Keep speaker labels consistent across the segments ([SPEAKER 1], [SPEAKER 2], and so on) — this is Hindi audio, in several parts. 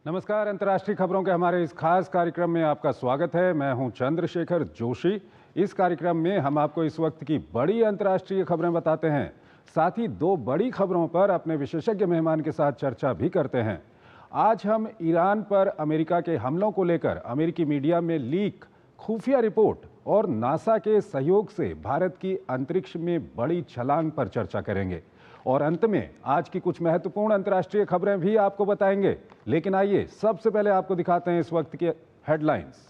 [SPEAKER 1] नमस्कार। अंतर्राष्ट्रीय खबरों के हमारे इस खास कार्यक्रम में आपका स्वागत है। मैं हूं चंद्रशेखर जोशी। इस कार्यक्रम में हम आपको इस वक्त की बड़ी अंतर्राष्ट्रीय खबरें बताते हैं, साथ ही दो बड़ी खबरों पर अपने विशेषज्ञ मेहमान के साथ चर्चा भी करते हैं। आज हम ईरान पर अमेरिका के हमलों को लेकर अमेरिकी मीडिया में लीक खुफिया रिपोर्ट और नासा के सहयोग से भारत की अंतरिक्ष में बड़ी छलांग पर चर्चा करेंगे और अंत में आज की कुछ महत्वपूर्ण अंतर्राष्ट्रीय खबरें भी आपको बताएंगे। लेकिन आइए सबसे पहले आपको दिखाते हैं इस वक्त के हेडलाइंस।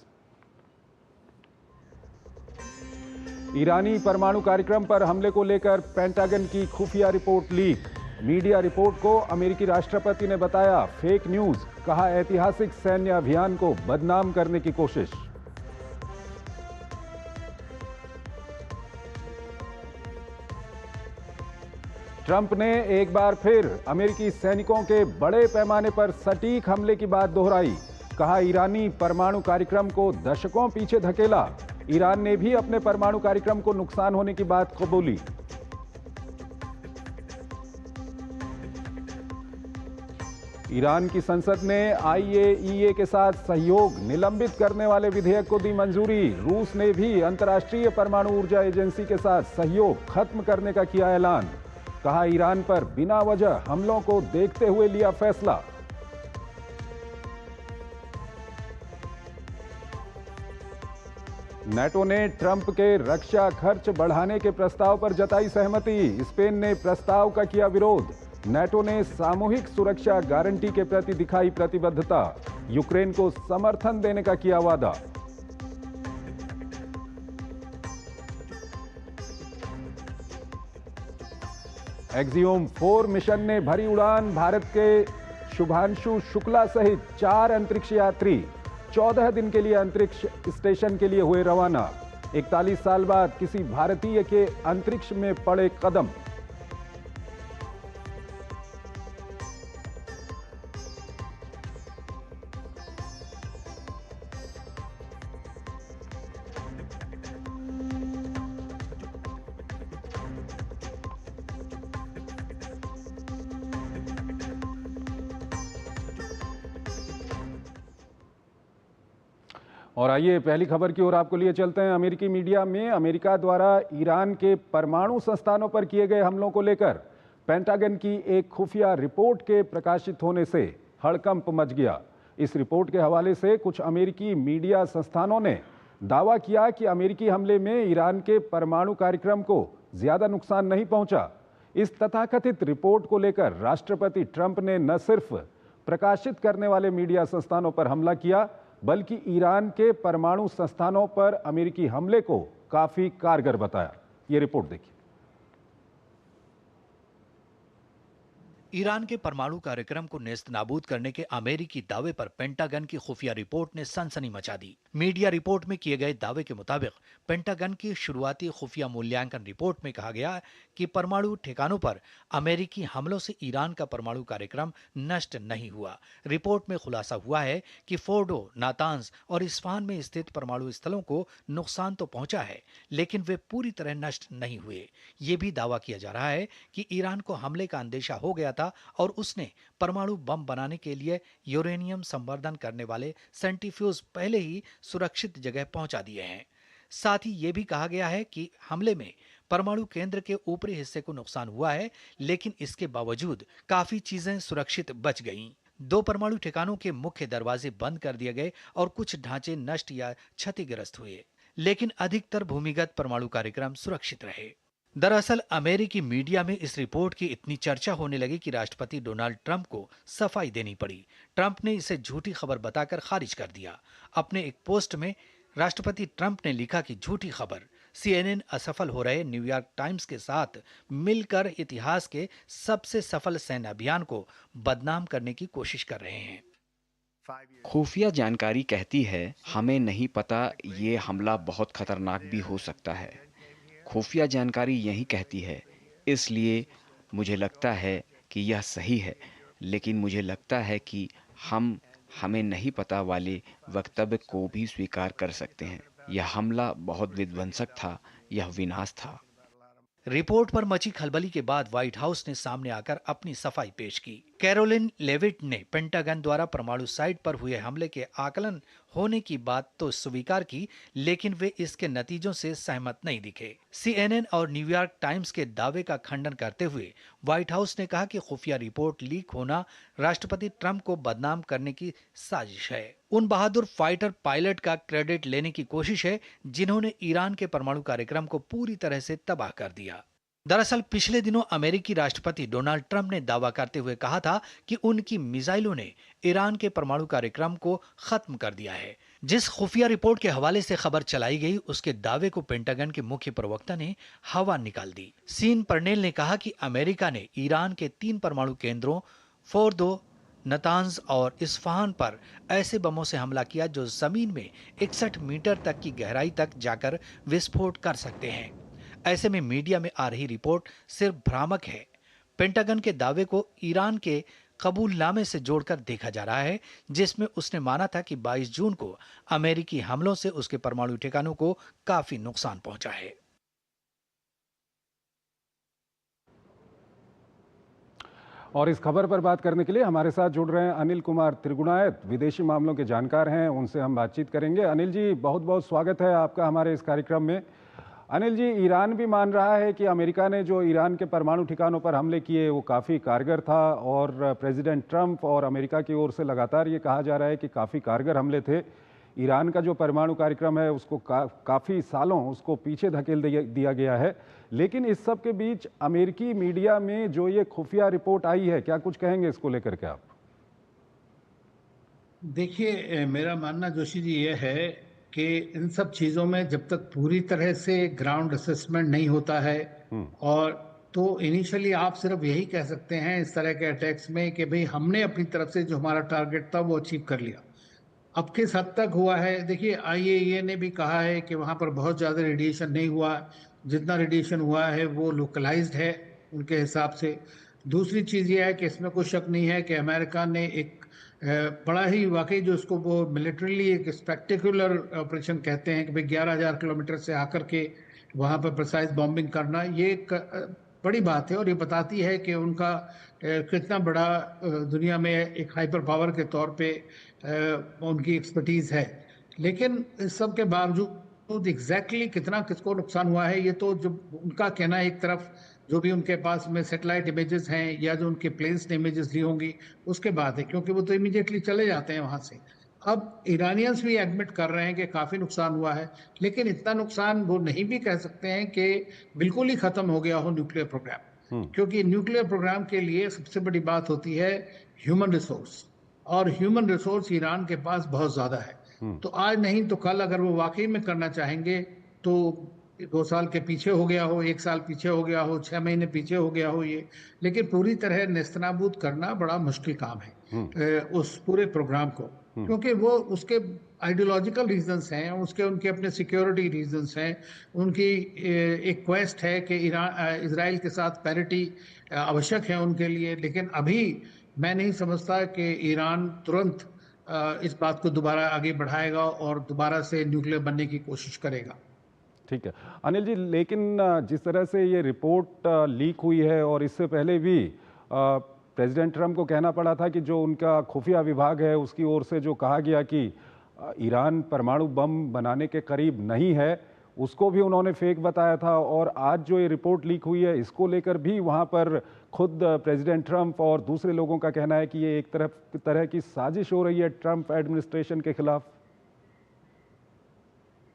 [SPEAKER 1] ईरानी परमाणु कार्यक्रम पर हमले को लेकर पेंटागन की खुफिया रिपोर्ट लीक। मीडिया रिपोर्ट को अमेरिकी राष्ट्रपति ने बताया फेक न्यूज, कहा ऐतिहासिक सैन्य अभियान को बदनाम करने की कोशिश। ट्रंप ने एक बार फिर अमेरिकी सैनिकों के बड़े पैमाने पर सटीक हमले की बात दोहराई, कहा ईरानी परमाणु कार्यक्रम को दशकों पीछे धकेला। ईरान ने भी अपने परमाणु कार्यक्रम को नुकसान होने की बात कबूली। ईरान की संसद ने आईएईए के साथ सहयोग निलंबित करने वाले विधेयक को दी मंजूरी। रूस ने भी अंतर्राष्ट्रीय परमाणु ऊर्जा एजेंसी के साथ सहयोग खत्म करने का किया ऐलान, कहा ईरान पर बिना वजह हमलों को देखते हुए लिया फैसला। नेटो ने ट्रंप के रक्षा खर्च बढ़ाने के प्रस्ताव पर जताई सहमति। स्पेन ने प्रस्ताव का किया विरोध। नेटो ने सामूहिक सुरक्षा गारंटी के प्रति दिखाई प्रतिबद्धता। यूक्रेन को समर्थन देने का किया वादा। एक्सियोम 4 मिशन ने भरी उड़ान। भारत के शुभांशु शुक्ला सहित 4 अंतरिक्ष यात्री 14 दिन के लिए अंतरिक्ष स्टेशन के लिए हुए रवाना। 41 साल बाद किसी भारतीय के अंतरिक्ष में पड़े कदम। और आइए पहली खबर की ओर आपको लिए चलते हैं। अमेरिकी मीडिया में अमेरिका द्वारा ईरान के परमाणु संस्थानों पर किए गए हमलों को लेकर पेंटागन की एक खुफिया रिपोर्ट के प्रकाशित होने से हड़कंप मच गया। इस रिपोर्ट के हवाले से कुछ अमेरिकी मीडिया संस्थानों ने दावा किया कि अमेरिकी हमले में ईरान के परमाणु कार्यक्रम को ज्यादा नुकसान नहीं पहुंचा। इस तथाकथित रिपोर्ट को लेकर राष्ट्रपति ट्रंप ने न सिर्फ प्रकाशित करने वाले मीडिया संस्थानों पर हमला किया, बल्कि ईरान के परमाणु संस्थानों पर अमेरिकी हमले को काफी कारगर बताया। यह रिपोर्ट देखिए।
[SPEAKER 2] ईरान के परमाणु कार्यक्रम को नेस्तनाबूद करने के अमेरिकी दावे पर पेंटागन की खुफिया रिपोर्ट ने सनसनी मचा दी। मीडिया रिपोर्ट में किए गए दावे के मुताबिक पेंटागन की शुरुआती खुफिया मूल्यांकन रिपोर्ट में कहा गया कि परमाणु ठिकानों पर अमेरिकी हमलों से ईरान का परमाणु कार्यक्रम नष्ट नहीं हुआ। रिपोर्ट में खुलासा हुआ है कि फोर्डो, नातांज और इस्फहान में स्थित परमाणु स्थलों को नुकसान तो पहुंचा है, लेकिन वे पूरी तरह नष्ट नहीं हुए। ये भी दावा किया जा रहा है कि ईरान को हमले का अंदेशा हो गया था और उसने परमाणु बम बनाने के लिए यूरेनियम संवर्धन करने वाले सेंट्रीफ्यूज पहले ही सुरक्षित जगह पहुंचा दिए हैं। साथ ही यह भी कहा गया है कि हमले में परमाणु केंद्र के ऊपरी हिस्से को नुकसान हुआ है, लेकिन इसके बावजूद काफी चीजें सुरक्षित बच गईं। 2 परमाणु ठिकानों के मुख्य दरवाजे बंद कर दिए गए और कुछ ढांचे नष्ट या क्षतिग्रस्त हुए, लेकिन अधिकतर भूमिगत परमाणु कार्यक्रम सुरक्षित रहे। दरअसल अमेरिकी मीडिया में इस रिपोर्ट की इतनी चर्चा होने लगी कि राष्ट्रपति डोनाल्ड ट्रंप को सफाई देनी पड़ी। ट्रंप ने इसे झूठी खबर बताकर खारिज कर दिया। अपने एक पोस्ट में राष्ट्रपति ट्रंप ने लिखा कि झूठी खबर, CNN असफल हो रहे न्यूयॉर्क टाइम्स के साथ मिलकर इतिहास के सबसे सफल सैन्य अभियान को बदनाम करने की कोशिश कर रहे हैं।
[SPEAKER 3] खुफिया जानकारी कहती है हमें नहीं पता, ये हमला बहुत खतरनाक भी हो सकता है। खुफिया जानकारी यही कहती है, इसलिए मुझे लगता है कि यह सही है, लेकिन मुझे लगता है कि हमें नहीं पता वाले वक्तव्य को भी स्वीकार कर सकते हैं। यह हमला बहुत विध्वंसक था, यह विनाश था।
[SPEAKER 2] रिपोर्ट पर मची खलबली के बाद व्हाइट हाउस ने सामने आकर अपनी सफाई पेश की। कैरोलिन लेविट ने पेंटागन द्वारा परमाणु साइट पर हुए हमले के आकलन होने की बात तो स्वीकार की, लेकिन वे इसके नतीजों से सहमत नहीं दिखे। CNN और न्यूयॉर्क टाइम्स के दावे का खंडन करते हुए व्हाइट हाउस ने कहा कि खुफिया रिपोर्ट लीक होना राष्ट्रपति ट्रंप को बदनाम करने की साजिश है। उन बहादुर फाइटर पायलट का क्रेडिट लेने की कोशिश है जिन्होंने ईरान के परमाणु कार्यक्रम को पूरी तरह से तबाह कर दिया। दरअसल पिछले दिनों अमेरिकी राष्ट्रपति डोनाल्ड ट्रंप ने दावा करते हुए कहा था कि उनकी मिसाइलों ने ईरान के परमाणु कार्यक्रम को खत्म कर दिया है। जिस खुफिया रिपोर्ट के हवाले से खबर चलाई गई, उसके दावे को पेंटागन के मुख्य प्रवक्ता ने हवा निकाल दी। सीन परनेल ने कहा कि अमेरिका ने ईरान के 3 परमाणु केंद्रों फोर्दो, नतांज और इस्फहान पर ऐसे बमों से हमला किया जो जमीन में 61 मीटर तक की गहराई तक जाकर विस्फोट कर सकते हैं। ऐसे में मीडिया में आ रही रिपोर्ट सिर्फ भ्रामक है। पेंटागन के दावे को ईरान के कबूलनामे से जोड़कर देखा जा रहा है, जिसमें उसने माना था कि 22 जून को अमेरिकी हमलों से उसके परमाणु ठिकानों को काफी नुकसान पहुंचा है।
[SPEAKER 1] और इस खबर पर बात करने के लिए हमारे साथ जुड़ रहे हैं अनिल कुमार त्रिगुणायत, विदेशी मामलों के जानकार हैं। उनसे हम बातचीत करेंगे। अनिल जी, बहुत बहुत स्वागत है आपका हमारे इस कार्यक्रम में। अनिल जी, ईरान भी मान रहा है कि अमेरिका ने जो ईरान के परमाणु ठिकानों पर हमले किए वो काफ़ी कारगर था, और प्रेसिडेंट ट्रंप और अमेरिका की ओर से लगातार ये कहा जा रहा है कि काफ़ी कारगर हमले थे। ईरान का जो परमाणु कार्यक्रम है उसको काफ़ी सालों उसको पीछे धकेल दिया गया है। लेकिन इस सब के बीच अमेरिकी मीडिया में जो ये खुफिया रिपोर्ट आई है, क्या कुछ कहेंगे इसको लेकर के आप?
[SPEAKER 4] देखिए, मेरा मानना जोशी जी ये है कि इन सब चीज़ों में जब तक पूरी तरह से ग्राउंड असेसमेंट नहीं होता है, और तो इनिशियली आप सिर्फ यही कह सकते हैं इस तरह के अटैक्स में कि भाई हमने अपनी तरफ से जो हमारा टारगेट था वो अचीव कर लिया। अब किस हद तक हुआ है, देखिए IAEA ने भी कहा है कि वहाँ पर बहुत ज़्यादा रेडिएशन नहीं हुआ, जितना रेडिएशन हुआ है वो लोकलाइज्ड है उनके हिसाब से। दूसरी चीज़ ये है कि इसमें कोई शक नहीं है कि अमेरिका ने एक बड़ा ही वाकई जो उसको वो मिलिट्रीली एक स्पेक्टेकुलर ऑपरेशन कहते हैं कि भाई 11,000 किलोमीटर से आकर के वहाँ पर प्रिसाइज बॉम्बिंग करना, ये एक बड़ी बात है और ये बताती है कि उनका कितना बड़ा दुनिया में एक हाइपर पावर के तौर पे उनकी एक्सपर्टीज है। लेकिन इस सब के बावजूद एग्जैक्टली कितना किसको नुकसान हुआ है, ये तो जो उनका कहना है, एक तरफ जो भी उनके पास में सैटेलाइट इमेजेस हैं या जो उनके प्लेन्स ने इमेजेस ली होंगी उसके बाद है, क्योंकि वो तो इमीडिएटली चले जाते हैं वहाँ से। अब ईरानियंस भी एडमिट कर रहे हैं कि काफ़ी नुकसान हुआ है, लेकिन इतना नुकसान वो नहीं भी कह सकते हैं कि बिल्कुल ही ख़त्म हो गया हो न्यूक्लियर प्रोग्राम, क्योंकि न्यूक्लियर प्रोग्राम के लिए सबसे बड़ी बात होती है ह्यूमन रिसोर्स, और ह्यूमन रिसोर्स ईरान के पास बहुत ज़्यादा है। तो आज नहीं तो कल अगर वो वाकई में करना चाहेंगे तो 2 साल के पीछे हो गया हो, 1 साल पीछे हो गया हो, 6 महीने पीछे हो गया हो ये, लेकिन पूरी तरह नेस्तनाबूद करना बड़ा मुश्किल काम है उस पूरे प्रोग्राम को, क्योंकि वो उसके आइडियोलॉजिकल रीजंस हैं, उसके उनके अपने सिक्योरिटी रीजंस हैं, उनकी एक क्वेस्ट है कि इजराइल के साथ पैरिटी आवश्यक है उनके लिए। लेकिन अभी मैं नहीं समझता कि ईरान तुरंत इस बात को दोबारा आगे बढ़ाएगा और दोबारा से न्यूक्लियर बनने की कोशिश करेगा।
[SPEAKER 1] ठीक है अनिल जी, लेकिन जिस तरह से ये रिपोर्ट लीक हुई है और इससे पहले भी प्रेसिडेंट ट्रंप को कहना पड़ा था कि जो उनका खुफिया विभाग है उसकी ओर से जो कहा गया कि ईरान परमाणु बम बनाने के करीब नहीं है, उसको भी उन्होंने फेक बताया था। और आज जो ये रिपोर्ट लीक हुई है इसको लेकर भी वहाँ पर खुद प्रेसिडेंट ट्रंप और दूसरे लोगों का कहना है कि ये एक तरह की साजिश हो रही है ट्रंप एडमिनिस्ट्रेशन के खिलाफ।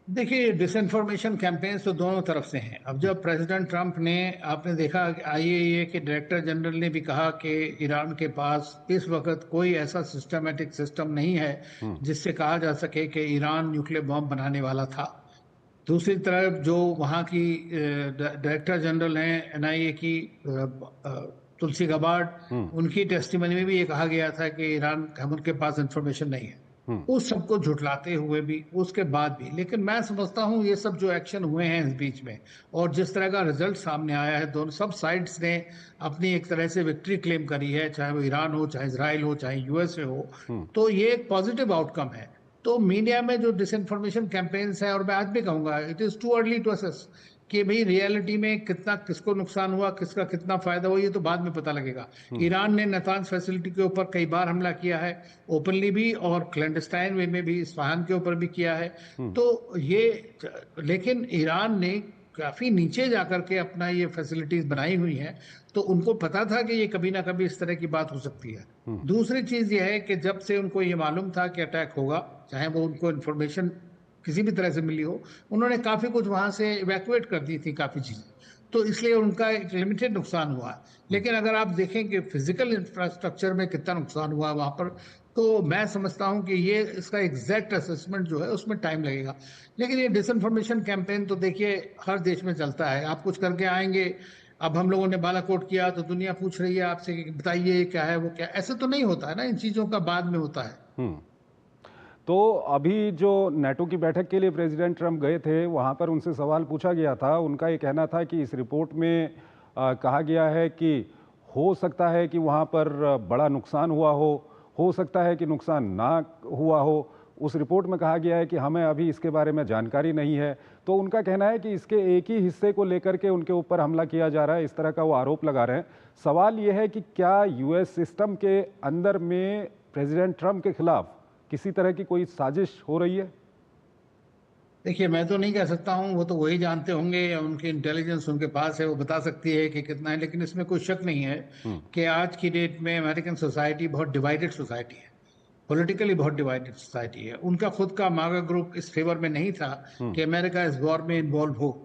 [SPEAKER 4] देखिए, डिसइंफॉर्मेशन कैंपेन्स तो दोनों तरफ से हैं। अब जब प्रेसिडेंट ट्रंप ने, आपने देखा IAEA के डायरेक्टर जनरल ने भी कहा कि ईरान के पास इस वक्त कोई ऐसा सिस्टमेटिक सिस्टम नहीं है जिससे कहा जा सके कि ईरान न्यूक्लियर बॉम्ब बनाने वाला था। दूसरी तरफ जो वहाँ की डायरेक्टर जनरल हैं NIA की तुलसी गबार्ड, उनकी टेस्टिमनी में भी ये कहा गया था कि ईरान उनके पास इंफॉर्मेशन नहीं है। उस सबको झुटलाते हुए भी, उसके बाद भी, लेकिन मैं समझता हूँ ये सब जो एक्शन हुए हैं इस बीच में और जिस तरह का रिजल्ट सामने आया है, दोनों सब साइड्स ने अपनी एक तरह से विक्ट्री क्लेम करी है, चाहे वो ईरान हो, चाहे इजराइल हो, चाहे USA हो, तो ये एक पॉजिटिव आउटकम है। तो मीडिया में जो डिसइंफॉर्मेशन कैंपेन्स है, और मैं आज भी कहूंगा it is too early to assess कि भाई रियलिटी में कितना किसको नुकसान हुआ, किसका कितना फायदा हुआ, ये तो बाद में पता लगेगा। ईरान ने नातांज फैसिलिटी के ऊपर कई बार हमला किया है, ओपनली भी और क्लैंडस्टाइन वे में भी, इस्फहान के ऊपर भी किया है। तो ये, लेकिन ईरान ने काफी नीचे जाकर के अपना ये फैसिलिटीज बनाई हुई हैं, तो उनको पता था कि ये कभी ना कभी इस तरह की बात हो सकती है। दूसरी चीज ये है कि जब से उनको ये मालूम था कि अटैक होगा, चाहे वो उनको इन्फॉर्मेशन किसी भी तरह से मिली हो, उन्होंने काफी कुछ वहां से इवैक्यूएट कर दी थी काफी चीजें, तो इसलिए उनका एक लिमिटेड नुकसान हुआ। लेकिन अगर आप देखें कि फिजिकल इंफ्रास्ट्रक्चर में कितना नुकसान हुआ वहां पर, तो मैं समझता हूं कि ये इसका एग्जैक्ट असेसमेंट जो है उसमें टाइम लगेगा। लेकिन ये डिसइंफॉर्मेशन कैंपेन तो देखिए हर देश में चलता है, आप कुछ करके आएंगे, अब हम लोगों ने बालाकोट किया तो दुनिया पूछ रही है आपसे कि बताइए क्या है वो क्या, ऐसे तो नहीं होता है ना, इन चीजों का बाद में होता है।
[SPEAKER 1] तो अभी जो नेटो की बैठक के लिए प्रेसिडेंट ट्रंप गए थे, वहां पर उनसे सवाल पूछा गया था, उनका ये कहना था कि इस रिपोर्ट में कहा गया है कि हो सकता है कि वहां पर बड़ा नुकसान हुआ हो सकता है कि नुकसान ना हुआ हो। उस रिपोर्ट में कहा गया है कि हमें अभी इसके बारे में जानकारी नहीं है। तो उनका कहना है कि इसके एक ही हिस्से को लेकर के उनके ऊपर हमला किया जा रहा है, इस तरह का वो आरोप लगा रहे हैं। सवाल ये है कि क्या यूएस सिस्टम के अंदर में प्रेसिडेंट ट्रंप के खिलाफ किसी तरह की कोई साजिश हो रही है?
[SPEAKER 4] देखिए, मैं तो नहीं कह सकता हूँ, वो तो वही जानते होंगे, या उनकी इंटेलिजेंस उनके पास है, वो बता सकती है कि कितना है। लेकिन इसमें कोई शक नहीं है कि आज की डेट में अमेरिकन सोसाइटी बहुत डिवाइडेड सोसाइटी है, पॉलिटिकली बहुत डिवाइडेड सोसाइटी है। उनका खुद का मागा ग्रुप इस फेवर में नहीं था कि अमेरिका इस वॉर में इन्वॉल्व हो।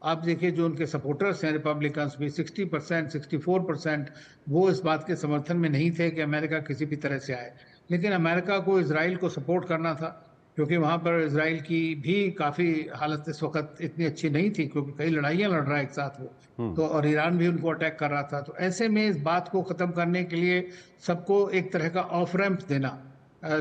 [SPEAKER 4] आप देखिए जो उनके सपोर्टर्स हैं रिपब्लिकन्स भी 60%, 64% वो इस बात के समर्थन में नहीं थे कि अमेरिका किसी भी तरह से आए। लेकिन अमेरिका को इजराइल को सपोर्ट करना था, क्योंकि वहाँ पर इजराइल की भी काफ़ी हालत इस वक्त इतनी अच्छी नहीं थी, क्योंकि कई लड़ाइयाँ लड़ रहा है एक साथ वो, तो और ईरान भी उनको अटैक कर रहा था। तो ऐसे में इस बात को ख़त्म करने के लिए सबको एक तरह का ऑफ रैंप देना,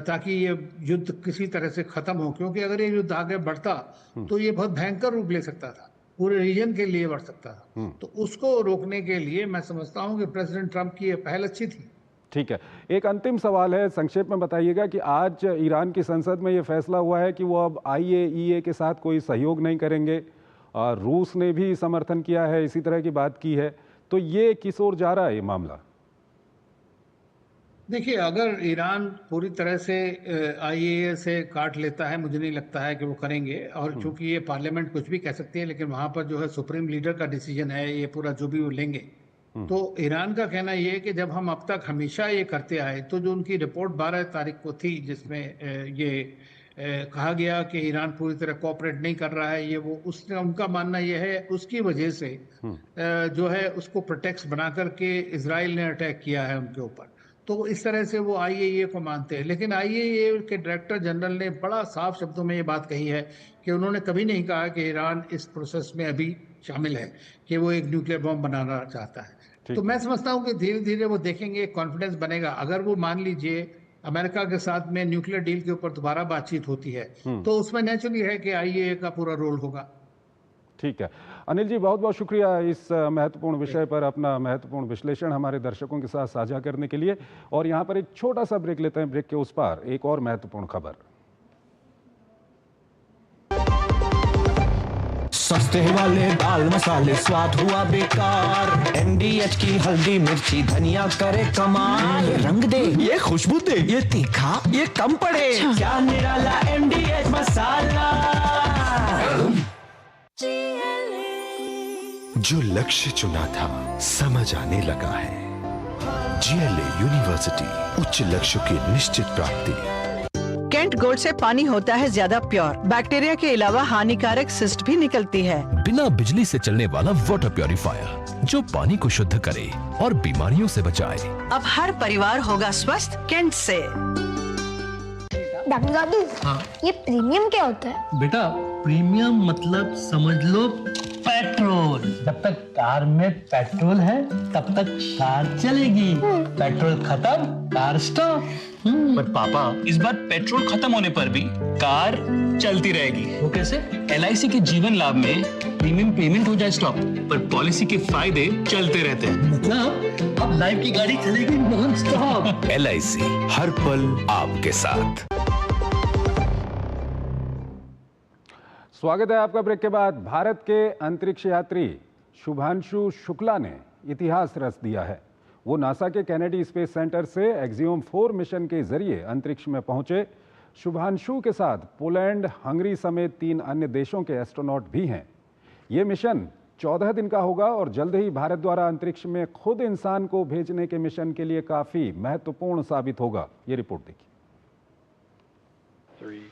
[SPEAKER 4] ताकि ये युद्ध किसी तरह से ख़त्म हो, क्योंकि अगर ये युद्ध आगे बढ़ता तो ये बहुत भयंकर रूप ले सकता था, पूरे रीजन के लिए बढ़ सकता था। तो उसको रोकने के लिए मैं समझता हूँ कि प्रेसिडेंट ट्रंप की ये पहल अच्छी थी।
[SPEAKER 1] ठीक है, एक अंतिम सवाल है, संक्षेप में बताइएगा कि आज ईरान की संसद में ये फैसला हुआ है कि वो अब IAEA के साथ कोई सहयोग नहीं करेंगे। रूस ने भी समर्थन किया है, इसी तरह की बात की है। तो ये किस ओर जा रहा है ये मामला?
[SPEAKER 4] देखिए, अगर ईरान पूरी तरह से IAEA से काट लेता है, मुझे नहीं लगता है कि वो करेंगे। और चूंकि ये पार्लियामेंट कुछ भी कह सकती है, लेकिन वहां पर जो है सुप्रीम लीडर का डिसीजन है, ये पूरा जो भी वो लेंगे। तो ईरान का कहना ये है कि जब हम अब तक हमेशा ये करते आए, तो जो उनकी रिपोर्ट 12 तारीख को थी, जिसमें ये कहा गया कि ईरान पूरी तरह कोऑपरेट नहीं कर रहा है, ये वो उसने, उनका मानना ये है उसकी वजह से जो है उसको प्रोटेक्ट बना करके इजराइल ने अटैक किया है उनके ऊपर। तो इस तरह से वो IAEA को मानते हैं। लेकिन IAEA के डायरेक्टर जनरल ने बड़ा साफ शब्दों में ये बात कही है कि उन्होंने कभी नहीं कहा कि ईरान इस प्रोसेस में अभी शामिल है, कि वो एक न्यूक्लियर बॉम्ब बनाना चाहता है। तो मैं समझता हूँ कि धीरे धीरे वो देखेंगे, कॉन्फिडेंस बनेगा। अगर वो मान लीजिए अमेरिका के साथ में न्यूक्लियर डील के ऊपर दोबारा बातचीत होती है, तो उसमें नेचुरली है कि IAEA का पूरा रोल होगा।
[SPEAKER 1] ठीक है अनिल जी, बहुत बहुत शुक्रिया इस महत्वपूर्ण विषय पर अपना महत्वपूर्ण विश्लेषण हमारे दर्शकों के साथ साझा करने के लिए। और यहाँ पर एक छोटा सा ब्रेक लेते हैं, ब्रेक के उस पार एक और महत्वपूर्ण खबर।
[SPEAKER 5] सस्ते वाले दाल मसाले स्वाद हुआ बेकार, MDH की हल्दी मिर्ची धनिया करे कमाल, ये रंग दे, ये खुशबू दे, ये तीखा, ये कम पड़े, क्या निराला MDH मसाला।
[SPEAKER 6] जो लक्ष्य चुना था समझ आने लगा है। GLA यूनिवर्सिटी, उच्च लक्ष्यों की निश्चित प्राप्ति।
[SPEAKER 7] केंट गोल्ड से पानी होता है ज्यादा प्योर, बैक्टीरिया के अलावा हानिकारक सिस्ट भी निकलती है।
[SPEAKER 8] बिना बिजली से चलने वाला वाटर प्योरीफायर जो पानी को शुद्ध करे और बीमारियों से बचाए।
[SPEAKER 7] अब हर परिवार होगा स्वस्थ केंट से।
[SPEAKER 9] डॉक्टर दादू,
[SPEAKER 10] हाँ?
[SPEAKER 9] ये प्रीमियम क्या होता है?
[SPEAKER 10] बेटा प्रीमियम मतलब समझ लो पेट्रोल। जब तक कार में पेट्रोल है तब तक कार चलेगी, पेट्रोल खत्म कार स्टॉप।
[SPEAKER 11] पर पापा, इस बार पेट्रोल खत्म होने पर भी कार चलती रहेगी।
[SPEAKER 10] वो कैसे?
[SPEAKER 11] LIC के जीवन लाभ में प्रीमियम पेमेंट हो जाए स्टॉप, पर पॉलिसी के फायदे चलते रहते हैं।
[SPEAKER 10] मतलब अब लाइफ की गाड़ी चलेगी नॉन स्टॉप।
[SPEAKER 6] LIC हर पल आपके साथ।
[SPEAKER 1] स्वागत है आपका ब्रेक के बाद। भारत के अंतरिक्ष यात्री शुभांशु शुक्ला ने इतिहास रच दिया है। वो नासा के केनेडी स्पेस सेंटर से एक्सियोम 4 मिशन के जरिए अंतरिक्ष में पहुंचे। शुभांशु के साथ पोलैंड, हंगरी समेत 3 अन्य देशों के एस्ट्रोनॉट भी हैं। ये मिशन 14 दिन का होगा और जल्द ही भारत द्वारा अंतरिक्ष में खुद इंसान को भेजने के मिशन के लिए काफी महत्वपूर्ण साबित होगा। ये रिपोर्ट देखिए।
[SPEAKER 12] 3,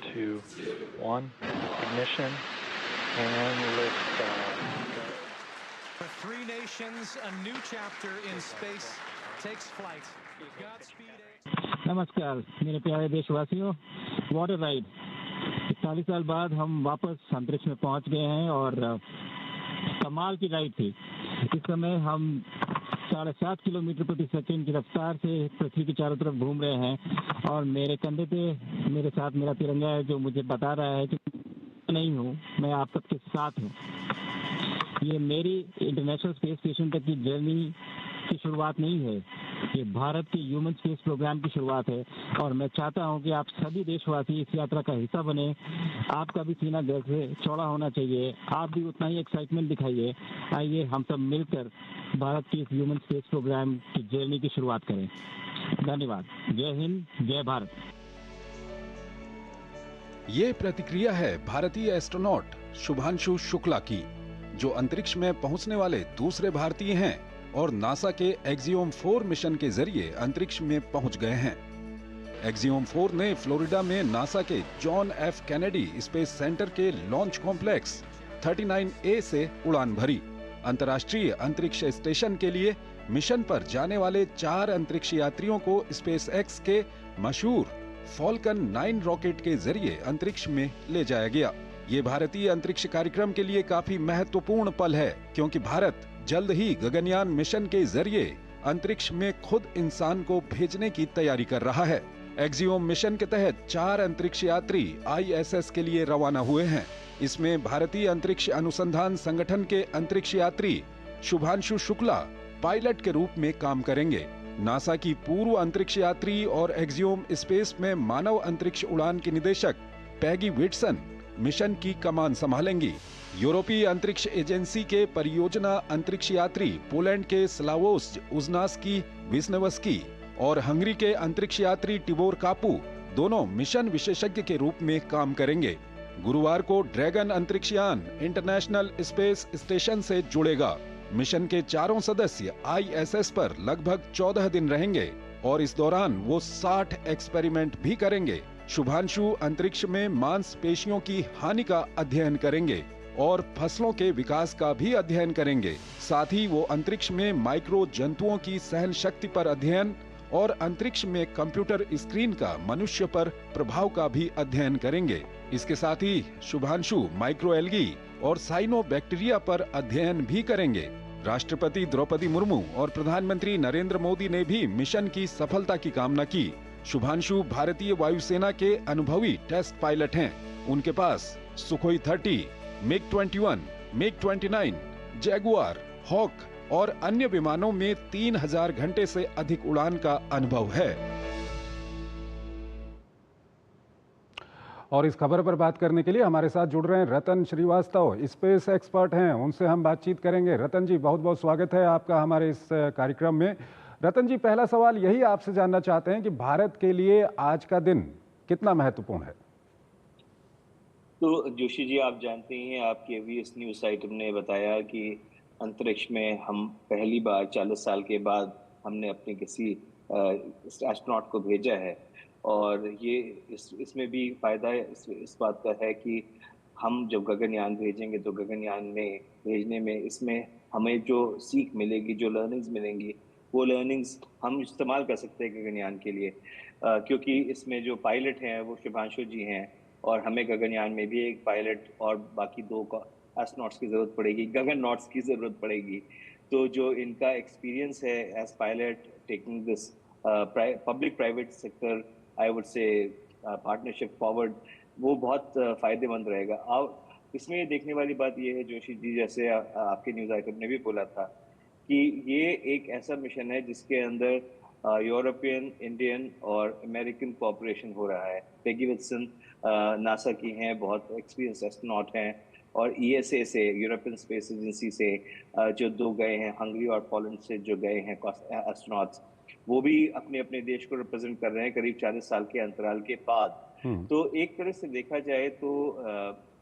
[SPEAKER 12] 2, 1, ignition and lift off.
[SPEAKER 5] For 3 nations, a new chapter in space takes flight. Godspeed.
[SPEAKER 13] नमस्कार मेरे प्यारे देशवासियों, वाटर राइड 41 साल बाद हम वापस अंतरिक्ष में पहुंच गए हैं और कमाल की राइड थी। इस समय हम 7.5 किलोमीटर प्रति सेकंड की रफ्तार से पृथ्वी के चारों तरफ घूम रहे हैं और मेरे कंधे पे मेरे साथ मेरा तिरंगा है जो मुझे बता रहा है कि नहीं हूँ, मैं आप सबके साथ हूँ। ये मेरी इंटरनेशनल स्पेस स्टेशन तक की जर्नी की शुरुआत नहीं है, ये भारत के ह्यूमन स्पेस प्रोग्राम की शुरुआत है और मैं चाहता हूं कि आप सभी देशवासी इस यात्रा का हिस्सा बने। आपका भी सीना गर्व से चौड़ा होना चाहिए, आप भी उतना ही एक्साइटमेंट दिखाइए। आइए हम सब मिलकर भारत के इस ह्यूमन स्पेस प्रोग्राम की जर्नी की शुरुआत करें। धन्यवाद। जय हिंद, जय भारत।
[SPEAKER 1] ये प्रतिक्रिया है भारतीय एस्ट्रोनॉट शुभांशु शुक्ला की, जो अंतरिक्ष में पहुंचने वाले दूसरे भारतीय हैं और नासा के एक्सियोम 4 मिशन के जरिए अंतरिक्ष में पहुंच गए हैं। एक्सियोम 4 ने फ्लोरिडा में नासा के John F Kennedy space centre के लॉन्च कॉम्प्लेक्स 39A से उड़ान भरी। अंतर्राष्ट्रीय अंतरिक्ष स्टेशन के लिए मिशन पर जाने वाले 4 अंतरिक्ष यात्रियों को स्पेस एक्स के मशहूर फॉल्कन 9 रॉकेट के जरिए अंतरिक्ष में ले जाया गया। ये भारतीय अंतरिक्ष कार्यक्रम के लिए काफी महत्वपूर्ण पल है, क्योंकि भारत जल्द ही गगनयान मिशन के जरिए अंतरिक्ष में खुद इंसान को भेजने की तैयारी कर रहा है। एक्सियोम मिशन के तहत 4 अंतरिक्ष यात्री ISS के लिए रवाना हुए हैं। इसमें भारतीय अंतरिक्ष अनुसंधान संगठन के अंतरिक्ष यात्री शुभांशु शुक्ला पायलट के रूप में काम करेंगे। नासा की पूर्व अंतरिक्ष यात्री और एक्सियोम स्पेस में मानव अंतरिक्ष उड़ान की निदेशक पैगी विटसन मिशन की कमान संभालेंगी। यूरोपीय अंतरिक्ष एजेंसी के परियोजना अंतरिक्ष यात्री पोलैंड के स्लावोस उजनास्की विस्नेवस्की और हंगरी के अंतरिक्ष यात्री टिबोर कापू दोनों मिशन विशेषज्ञ के रूप में काम करेंगे। गुरुवार को ड्रैगन अंतरिक्षयान इंटरनेशनल स्पेस स्टेशन से जुड़ेगा। मिशन के 4 सदस्य ISS पर लगभग 14 दिन रहेंगे और इस दौरान वो 60 एक्सपेरिमेंट भी करेंगे। शुभांशु अंतरिक्ष में मांसपेशियों की हानि का अध्ययन करेंगे और फसलों के विकास का भी अध्ययन करेंगे। साथ ही वो अंतरिक्ष में माइक्रो जंतुओं की सहन शक्ति पर अध्ययन और अंतरिक्ष में कंप्यूटर स्क्रीन का मनुष्य पर प्रभाव का भी अध्ययन करेंगे। इसके साथ ही शुभांशु माइक्रो एल्गी और साइनोबैक्टीरिया पर अध्ययन भी करेंगे। राष्ट्रपति द्रौपदी मुर्मू और प्रधानमंत्री नरेंद्र मोदी ने भी मिशन की सफलता की कामना की। शुभांशु भारतीय वायुसेना के अनुभवी टेस्ट पायलट हैं। उनके पास Sukhoi 30, MiG-21, MiG-29, Jaguar, hoc और अन्य विमानों में 3000 घंटे से अधिक उड़ान का अनुभव है। और इस खबर पर बात करने के लिए हमारे साथ जुड़ रहे हैं रतन श्रीवास्तव, स्पेस एक्सपर्ट हैं। उनसे हम बातचीत करेंगे। रतन जी, बहुत बहुत स्वागत है आपका हमारे इस कार्यक्रम में। रतन जी, पहला सवाल यही आपसे जानना चाहते हैं कि भारत के लिए आज का दिन कितना महत्वपूर्ण है?
[SPEAKER 14] तो जोशी जी, आप जानते हैं, आपके VS न्यूज़ आइटम ने बताया कि अंतरिक्ष में हम पहली बार 40 साल के बाद हमने अपने किसी एस्ट्रोनॉट को भेजा है। और ये इसमें भी फायदा इस बात का है कि हम जब गगनयान भेजेंगे तो गगनयान में भेजने में इसमें हमें जो सीख मिलेगी, जो लर्निंग्स मिलेंगी, वो लर्निंग्स हम इस्तेमाल कर सकते हैं गगनयान के लिए। क्योंकि इसमें जो पायलट हैं वो शुभांशु जी हैं और हमें गगनयान में भी एक पायलट और बाकी 2 एस्ट्रोनॉट्स की ज़रूरत पड़ेगी, गगननॉट्स की ज़रूरत पड़ेगी। तो जो इनका एक्सपीरियंस है as pilot taking this public private sector I would say partnership forward, वो बहुत फ़ायदेमंद रहेगा। अब इसमें देखने वाली बात ये है जोशी जी, जैसे आपके न्यूज़ आइटम ने भी बोला था कि ये एक ऐसा मिशन है जिसके अंदर यूरोपियन, इंडियन और अमेरिकन कोऑपरेशन हो रहा है। पेगी विल्सन नासा की हैं, बहुत एक्सपीरियंस एस्ट्रोनॉट हैं, और ESA से, यूरोपियन स्पेस एजेंसी से जो 2 गए हैं, हंगरी और पोलैंड से जो गए हैं एस्ट्रोनॉट्स, वो भी अपने अपने देश को रिप्रेजेंट कर रहे हैं करीब 40 साल के अंतराल के बाद। तो एक तरह से देखा जाए तो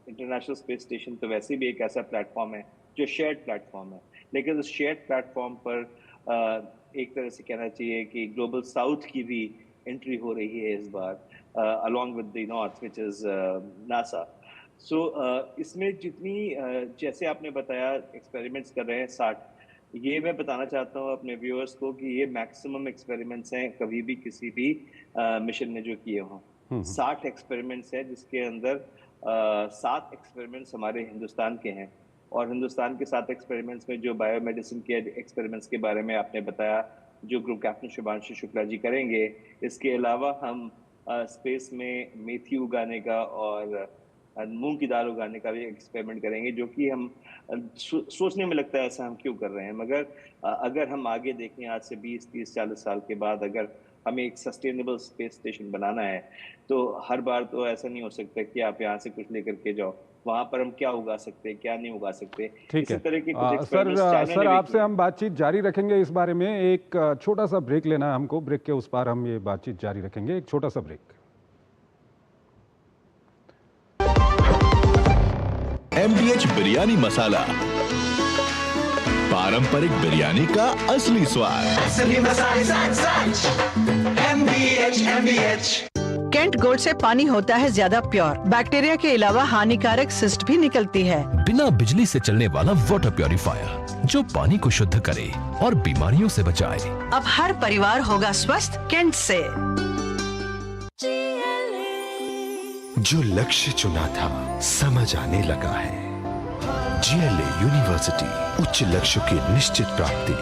[SPEAKER 14] इंटरनेशनल स्पेस स्टेशन तो वैसे भी एक ऐसा प्लेटफॉर्म है जो शेयर्ड प्लेटफॉर्म है, लेकिन उस शेयर्ड प्लेटफॉर्म पर एक तरह से कहना चाहिए कि ग्लोबल साउथ की भी एंट्री हो रही है इस बार, along with the north which is NASA. So इसमें जितनी जैसे आपने बताया एक्सपेरिमेंट्स कर रहे हैं 60, ये मैं बताना चाहता हूँ अपने व्यूअर्स को कि ये मैक्सिमम एक्सपेरिमेंट्स हैं कभी भी किसी भी मिशन ने जो किए हों। 60 एक्सपेरिमेंट्स हैं जिसके अंदर 7 एक्सपेरिमेंट्स हमारे हिंदुस्तान के हैं, और हिंदुस्तान के 7 एक्सपेरिमेंट्स में जो बायोमेडिसिन के एक्सपेरिमेंट्स के बारे में आपने बताया जो ग्रुप कैप्टन शुभांशु शुक्ला जी करेंगे, इसके अलावा हम स्पेस में मेथी उगाने का और मूंग की दाल उगाने का भी एक्सपेरिमेंट करेंगे, जो कि हम सोचने में लगता है ऐसा हम क्यों कर रहे हैं, मगर अगर हम आगे देखें आज से 20, 30, 40 साल के बाद अगर हमें एक सस्टेनेबल स्पेस स्टेशन बनाना है तो हर बार तो ऐसा नहीं हो सकता कि आप यहाँ से कुछ लेकर के जाओ, वहां पर हम क्या उगा सकते हैं क्या नहीं उगा सकते।
[SPEAKER 1] ठीक है
[SPEAKER 14] तरह के कुछ
[SPEAKER 1] सर आपसे हम बातचीत जारी रखेंगे इस बारे में। एक छोटा सा ब्रेक लेना है हमको, ब्रेक के उस पार हम ये बातचीत जारी रखेंगे। एक छोटा सा ब्रेक।
[SPEAKER 6] MDH बिरयानी मसाला, पारंपरिक बिरयानी का असली स्वाद।
[SPEAKER 5] असली मसाले MDH।
[SPEAKER 7] कैंट गोल्ड से पानी होता है ज्यादा प्योर, बैक्टीरिया के अलावा हानिकारक सिस्ट भी निकलती है।
[SPEAKER 8] बिना बिजली से चलने वाला वाटर प्योरीफायर जो पानी को शुद्ध करे और बीमारियों से बचाए।
[SPEAKER 7] अब हर परिवार होगा स्वस्थ कैंट से।
[SPEAKER 6] जो लक्ष्य चुना था समझ आने लगा है। GLA यूनिवर्सिटी, उच्च लक्ष्य की निश्चित प्राप्ति।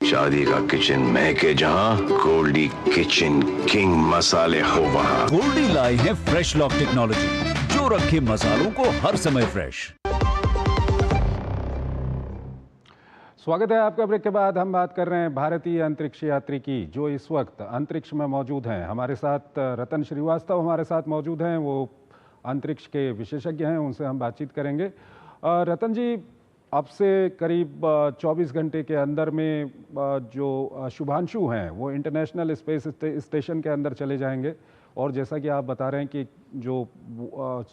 [SPEAKER 15] शादी का किचन महके जहाँ, गोल्डी किचन किंग मसाले हो वहाँ।
[SPEAKER 16] गोल्डी लाई है फ्रेश लॉक टेक्नोलॉजी जो रखे मसालों को हर समय फ्रेश।
[SPEAKER 1] स्वागत है आपका। ब्रेक के बाद हम बात कर रहे हैं भारतीय अंतरिक्ष यात्री की जो इस वक्त अंतरिक्ष में मौजूद हैं। हमारे साथ रतन श्रीवास्तव हमारे साथ मौजूद हैं, वो अंतरिक्ष के विशेषज्ञ हैं, उनसे हम बातचीत करेंगे। रतन जी, अब से करीब 24 घंटे के अंदर में जो शुभांशु हैं वो इंटरनेशनल स्पेस स्टेशन के अंदर चले जाएंगे, और जैसा कि आप बता रहे हैं कि जो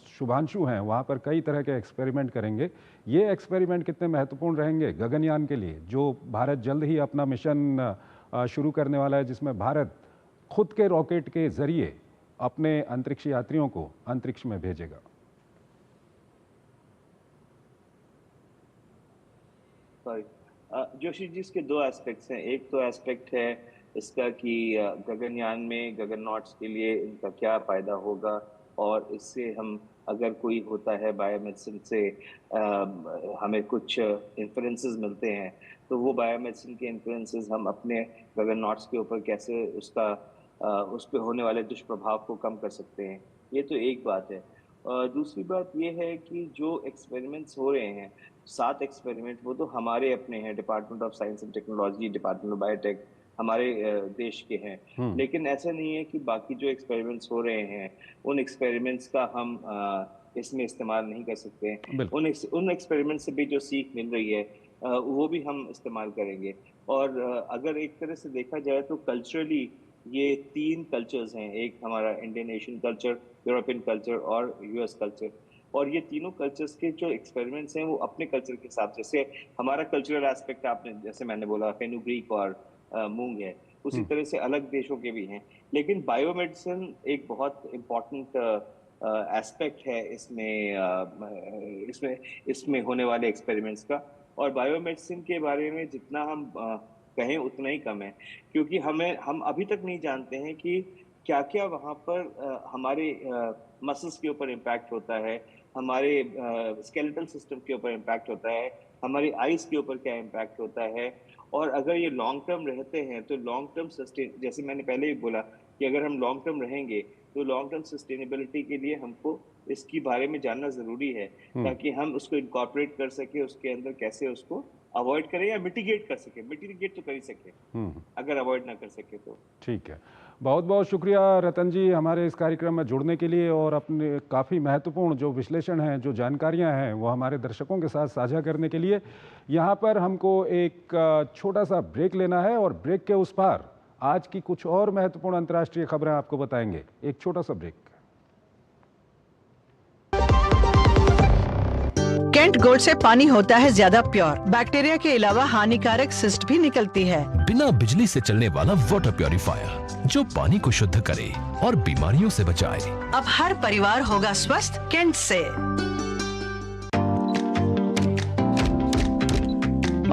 [SPEAKER 1] शुभांशु हैं वहाँ पर कई तरह के एक्सपेरिमेंट करेंगे। ये एक्सपेरिमेंट कितने महत्वपूर्ण रहेंगे गगनयान के लिए, जो भारत जल्द ही अपना मिशन शुरू करने वाला है, जिसमें भारत खुद के रॉकेट के जरिए अपने अंतरिक्ष यात्रियों को अंतरिक्ष में भेजेगा?
[SPEAKER 14] जोशी जी, इसके 2 एस्पेक्ट्स हैं। एक तो एस्पेक्ट है इसका कि गगनयान में गगननॉट्स के लिए इनका क्या फ़ायदा होगा, और इससे हम अगर कोई होता है बायोमेडिसिन से हमें कुछ इन्फ्लुएंसेस मिलते हैं, तो वो बायोमेडिसिन के इन्फ्लुएंसेस हम अपने गगननॉट्स के ऊपर कैसे उस पर होने वाले दुष्प्रभाव को कम कर सकते हैं। ये तो एक बात है। दूसरी बात ये है कि जो एक्सपेरिमेंट्स हो रहे हैं, 7 एक्सपेरिमेंट, वो तो हमारे अपने हैं, department of science and technology, department of biotech, हमारे देश के हैं। लेकिन ऐसा नहीं है कि बाकी जो एक्सपेरिमेंट्स हो रहे हैं उन एक्सपेरिमेंट्स का हम इसमें इस्तेमाल नहीं कर सकते हैं। उन एक्सपेरिमेंट से भी जो सीख मिल रही है वो भी हम इस्तेमाल करेंगे। और अगर एक तरह से देखा जाए तो कल्चरली ये 3 कल्चर्स हैं, एक हमारा Indian Asian culture, European culture और US कल्चर, और ये तीनों कल्चर्स के जो एक्सपेरिमेंट्स हैं वो अपने कल्चर के हिसाब से, जैसे हमारा कल्चरल एस्पेक्ट आपने जैसे मैंने बोला फेनुग्रीक और मूंग है, उसी तरह से अलग देशों के भी हैं। लेकिन बायोमेडिसिन एक बहुत इम्पॉर्टेंट एस्पेक्ट है इसमें होने वाले एक्सपेरिमेंट्स का, और बायोमेडिसिन के बारे में जितना हम कहें उतना ही कम है, क्योंकि हम अभी तक नहीं जानते हैं कि क्या क्या वहाँ पर हमारे मसल्स के ऊपर इम्पैक्ट होता है, हमारे स्केलेटल सिस्टम के ऊपर इम्पैक्ट होता है, हमारी आइज के ऊपर क्या इम्पैक्ट होता है, और अगर ये लॉन्ग टर्म रहते हैं तो लॉन्ग टर्म सस्टेन, जैसे मैंने पहले ही बोला कि अगर हम लॉन्ग टर्म रहेंगे तो लॉन्ग टर्म सस्टेनेबिलिटी के लिए हमको इसके बारे में जानना जरूरी है, ताकि हम उसको इनकॉर्पोरेट कर सके, उसके अंदर कैसे उसको अवॉइड करें या मिटिगेट कर सके। मिटिगेट तो कर ही सके, अगर अवॉइड ना कर सके तो।
[SPEAKER 1] ठीक है, बहुत बहुत शुक्रिया रतन जी हमारे इस कार्यक्रम में जुड़ने के लिए और अपने काफ़ी महत्वपूर्ण जो विश्लेषण हैं, जो जानकारियां हैं वो हमारे दर्शकों के साथ साझा करने के लिए। यहाँ पर हमको एक छोटा सा ब्रेक लेना है और ब्रेक के उस पार आज की कुछ और महत्वपूर्ण अंतर्राष्ट्रीय खबरें आपको बताएंगे। एक छोटा सा ब्रेक।
[SPEAKER 7] कैंट गोल्ड से पानी होता है ज्यादा प्योर, बैक्टीरिया के अलावा हानिकारक सिस्ट भी निकलती है।
[SPEAKER 8] बिना बिजली से चलने वाला वाटर प्योरीफायर जो पानी को शुद्ध करे और बीमारियों से बचाए।
[SPEAKER 7] अब हर परिवार होगा स्वस्थ कैंट से।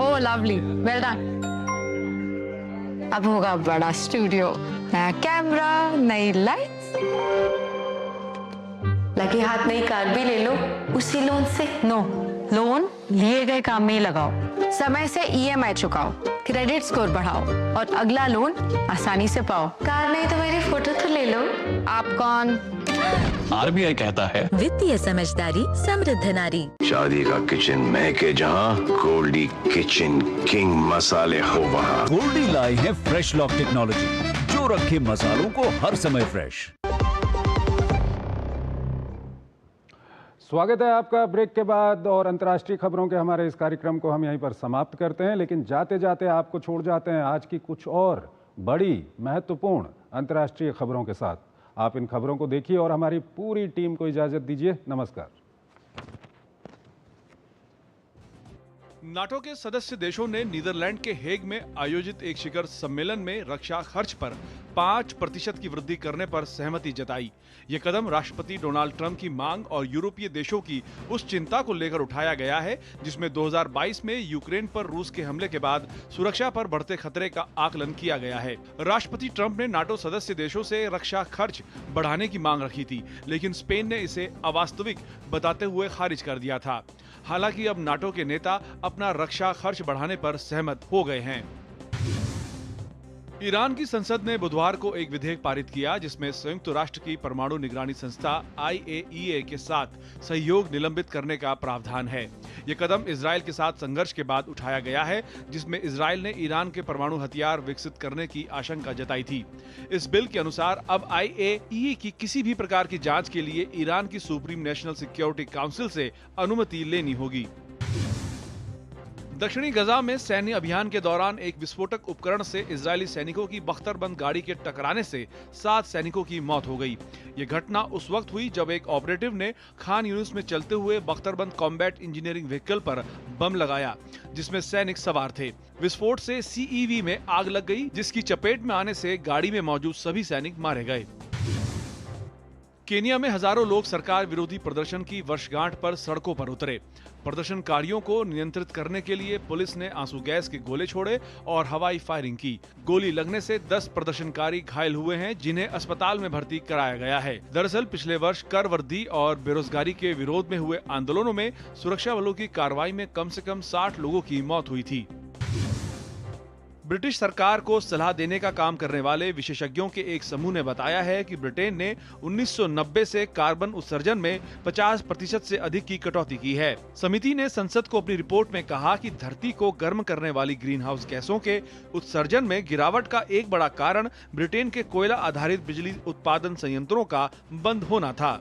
[SPEAKER 17] ओह लवली, वेल डन। अब होगा बड़ा स्टूडियो, नया कैमरा, नई लाइट्स।
[SPEAKER 18] लगे हाथ नई कार भी ले लो उसी लोन से।
[SPEAKER 17] नो, लोन लिए गए काम में ही लगाओ, समय से EMI चुकाओ, क्रेडिट स्कोर बढ़ाओ और अगला लोन आसानी से पाओ।
[SPEAKER 18] कार नहीं तो मेरी फोटो तो ले लो।
[SPEAKER 17] आप कौन?
[SPEAKER 11] RBI कहता है
[SPEAKER 18] वित्तीय समझदारी समृद्ध नारी।
[SPEAKER 15] शादी का किचन महके जहाँ, गोल्डी किचन किंग मसाले हो वहाँ।
[SPEAKER 16] गोल्डी लाई है फ्रेश लॉक टेक्नोलॉजी जो रखे मसालों को हर समय फ्रेश।
[SPEAKER 1] स्वागत है आपका ब्रेक के बाद और अंतर्राष्ट्रीय खबरों के हमारे इस कार्यक्रम को हम यहीं पर समाप्त करते हैं, लेकिन जाते जाते आपको छोड़ जाते हैं आज की कुछ और बड़ी महत्वपूर्ण अंतर्राष्ट्रीय खबरों के साथ। आप इन खबरों को देखिए और हमारी पूरी टीम को इजाजत दीजिए। नमस्कार।
[SPEAKER 19] नाटो के सदस्य देशों ने नीदरलैंड के हेग में आयोजित एक शिखर सम्मेलन में रक्षा खर्च पर 5% की वृद्धि करने पर सहमति जताई। ये कदम राष्ट्रपति डोनाल्ड ट्रंप की मांग और यूरोपीय देशों की उस चिंता को लेकर उठाया गया है जिसमें 2022 में यूक्रेन पर रूस के हमले के बाद सुरक्षा पर बढ़ते खतरे का आकलन किया गया है। राष्ट्रपति ट्रंप ने नाटो सदस्य देशों से रक्षा खर्च बढ़ाने की मांग रखी थी, लेकिन स्पेन ने इसे अवास्तविक बताते हुए खारिज कर दिया था। हालांकि अब नाटो के नेता अपना रक्षा खर्च बढ़ाने पर सहमत हो गए हैं। ईरान की संसद ने बुधवार को एक विधेयक पारित किया जिसमें संयुक्त राष्ट्र की परमाणु निगरानी संस्था IAEA के साथ सहयोग निलंबित करने का प्रावधान है। ये कदम इजराइल के साथ संघर्ष के बाद उठाया गया है जिसमें इजराइल ने ईरान के परमाणु हथियार विकसित करने की आशंका जताई थी। इस बिल के अनुसार अब IAEA की किसी भी प्रकार की जांच के लिए ईरान की सुप्रीम नेशनल सिक्योरिटी काउंसिल से अनुमति लेनी होगी। दक्षिणी गजा में सैन्य अभियान के दौरान एक विस्फोटक उपकरण से इजरायली सैनिकों की बख्तरबंद गाड़ी के टकराने से 7 सैनिकों की मौत हो गई। ये घटना उस वक्त हुई जब एक ऑपरेटिव ने खान यूनिस में चलते हुए बख्तरबंद कॉम्बैट इंजीनियरिंग व्हीकल पर बम लगाया जिसमें सैनिक सवार थे। विस्फोट से CEV में आग लग गई जिसकी चपेट में आने से गाड़ी में मौजूद सभी सैनिक मारे गए। केनिया में हजारों लोग सरकार विरोधी प्रदर्शन की वर्षगांठ पर सड़कों पर उतरे। प्रदर्शनकारियों को नियंत्रित करने के लिए पुलिस ने आंसू गैस के गोले छोड़े और हवाई फायरिंग की। गोली लगने से 10 प्रदर्शनकारी घायल हुए हैं जिन्हें अस्पताल में भर्ती कराया गया है। दरअसल पिछले वर्ष कर वृद्धि और बेरोजगारी के विरोध में हुए आंदोलनों में सुरक्षा बलों की कार्रवाई में कम से कम 60 लोगों की मौत हुई थी। ब्रिटिश सरकार को सलाह देने का काम करने वाले विशेषज्ञों के एक समूह ने बताया है कि ब्रिटेन ने 1990 से कार्बन उत्सर्जन में 50% से अधिक की कटौती की है। समिति ने संसद को अपनी रिपोर्ट में कहा कि धरती को गर्म करने वाली ग्रीन हाउस गैसों के उत्सर्जन में गिरावट का एक बड़ा कारण ब्रिटेन के कोयला आधारित बिजली उत्पादन संयंत्रों का बंद होना था।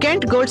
[SPEAKER 7] Cantt gold